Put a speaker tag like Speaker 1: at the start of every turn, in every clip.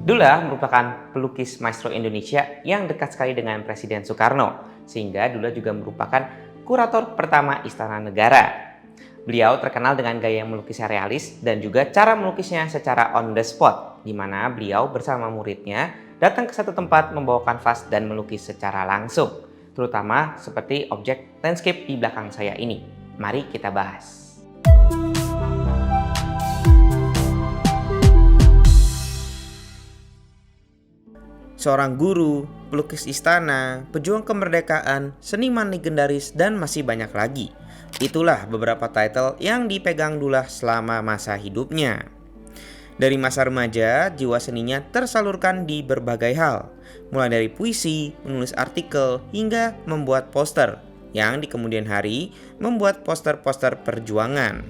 Speaker 1: Dula merupakan pelukis maestro Indonesia yang dekat sekali dengan Presiden Soekarno, sehingga Dula juga merupakan kurator pertama Istana Negara. Beliau terkenal dengan gaya melukisnya realis dan juga cara melukisnya secara on the spot, di mana beliau bersama muridnya datang ke satu tempat membawa kanvas dan melukis secara langsung, terutama seperti objek landscape di belakang saya ini. Mari kita bahas. Seorang guru, pelukis istana, pejuang kemerdekaan, seniman legendaris, dan masih banyak lagi. Itulah beberapa title yang dipegang Dullah selama masa hidupnya. Dari masa remaja, jiwa seninya tersalurkan di berbagai hal, mulai dari puisi, menulis artikel, hingga membuat poster, yang di kemudian hari membuat poster-poster perjuangan.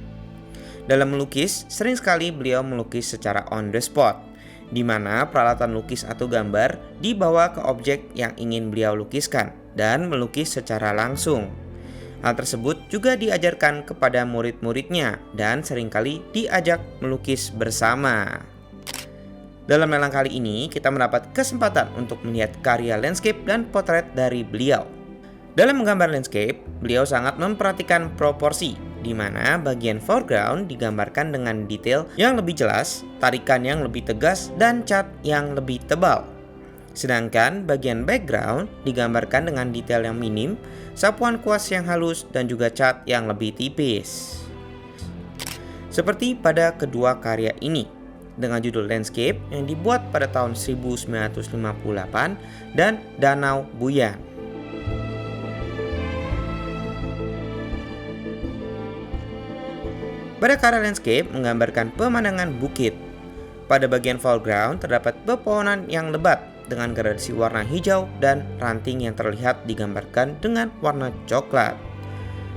Speaker 1: Dalam melukis, sering sekali beliau melukis secara on the spot, di mana peralatan lukis atau gambar dibawa ke objek yang ingin beliau lukiskan dan melukis secara langsung. Hal tersebut juga diajarkan kepada murid-muridnya dan seringkali diajak melukis bersama. Dalam lelang kali ini, kita mendapat kesempatan untuk melihat karya landscape dan potret dari beliau. Dalam menggambar landscape, beliau sangat memperhatikan proporsi, di mana bagian foreground digambarkan dengan detail yang lebih jelas, tarikan yang lebih tegas, dan cat yang lebih tebal. Sedangkan bagian background digambarkan dengan detail yang minim, sapuan kuas yang halus, dan juga cat yang lebih tipis. Seperti pada kedua karya ini, dengan judul Landscape yang dibuat pada tahun 1958 dan Danau Buyan. Pada karya landscape menggambarkan pemandangan bukit. Pada bagian foreground terdapat pepohonan yang lebat dengan gradasi warna hijau dan ranting yang terlihat digambarkan dengan warna coklat.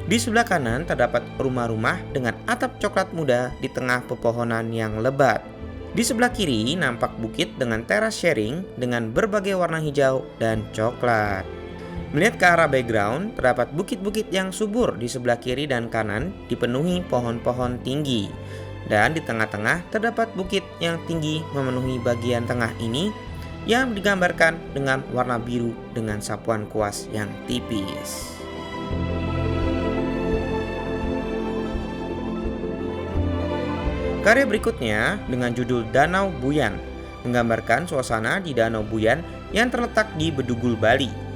Speaker 1: Di sebelah kanan terdapat rumah-rumah dengan atap coklat muda di tengah pepohonan yang lebat. Di sebelah kiri nampak bukit dengan teras sharing dengan berbagai warna hijau dan coklat. Melihat ke arah background, terdapat bukit-bukit yang subur di sebelah kiri dan kanan dipenuhi pohon-pohon tinggi. Dan di tengah-tengah terdapat bukit yang tinggi memenuhi bagian tengah ini yang digambarkan dengan warna biru dengan sapuan kuas yang tipis. Karya berikutnya dengan judul Danau Buyan menggambarkan suasana di Danau Buyan yang terletak di Bedugul, Bali.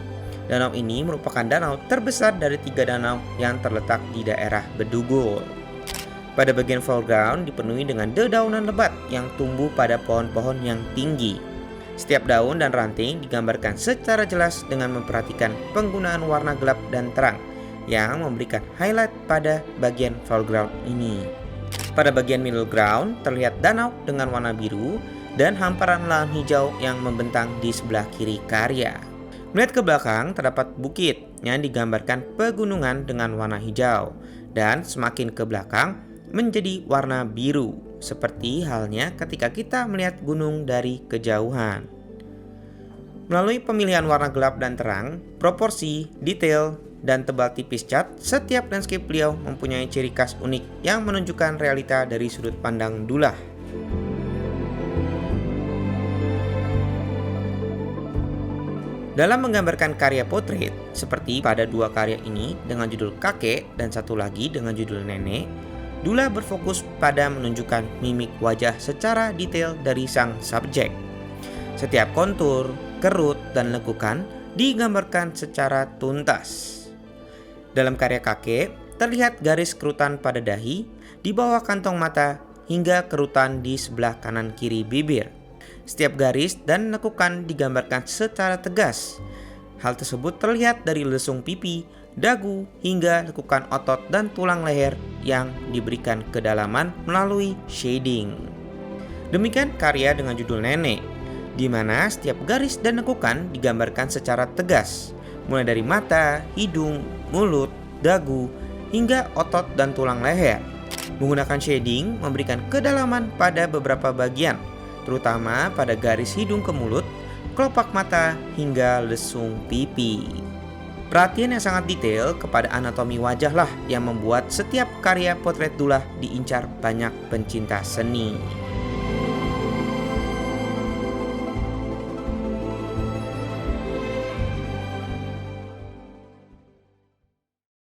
Speaker 1: Danau ini merupakan danau terbesar dari 3 danau yang terletak di daerah Bedugul. Pada bagian foreground dipenuhi dengan dedaunan lebat yang tumbuh pada pohon-pohon yang tinggi. Setiap daun dan ranting digambarkan secara jelas dengan memperhatikan penggunaan warna gelap dan terang yang memberikan highlight pada bagian foreground ini. Pada bagian middle ground terlihat danau dengan warna biru dan hamparan lahan hijau yang membentang di sebelah kiri karya. Melihat ke belakang terdapat bukit yang digambarkan pegunungan dengan warna hijau dan semakin ke belakang menjadi warna biru seperti halnya ketika kita melihat gunung dari kejauhan. Melalui pemilihan warna gelap dan terang, proporsi, detail, dan tebal tipis cat, setiap landscape beliau mempunyai ciri khas unik yang menunjukkan realita dari sudut pandang Dullah. Dalam menggambarkan karya potret, seperti pada 2 karya ini dengan judul Kakek dan satu lagi dengan judul Nenek, Dullah berfokus pada menunjukkan mimik wajah secara detail dari sang subjek. Setiap kontur, kerut, dan lekukan digambarkan secara tuntas. Dalam karya Kakek, terlihat garis kerutan pada dahi, di bawah kantong mata, hingga kerutan di sebelah kanan kiri bibir. Setiap garis dan lekukan digambarkan secara tegas. Hal tersebut terlihat dari lesung pipi, dagu, hingga lekukan otot dan tulang leher yang diberikan kedalaman melalui shading. Demikian karya dengan judul Nenek, di mana setiap garis dan lekukan digambarkan secara tegas, mulai dari mata, hidung, mulut, dagu, hingga otot dan tulang leher. Menggunakan shading memberikan kedalaman pada beberapa bagian, terutama pada garis hidung ke mulut, kelopak mata, hingga lesung pipi. Perhatian yang sangat detail kepada anatomi wajah lah yang membuat setiap karya potret Dullah diincar banyak pencinta seni.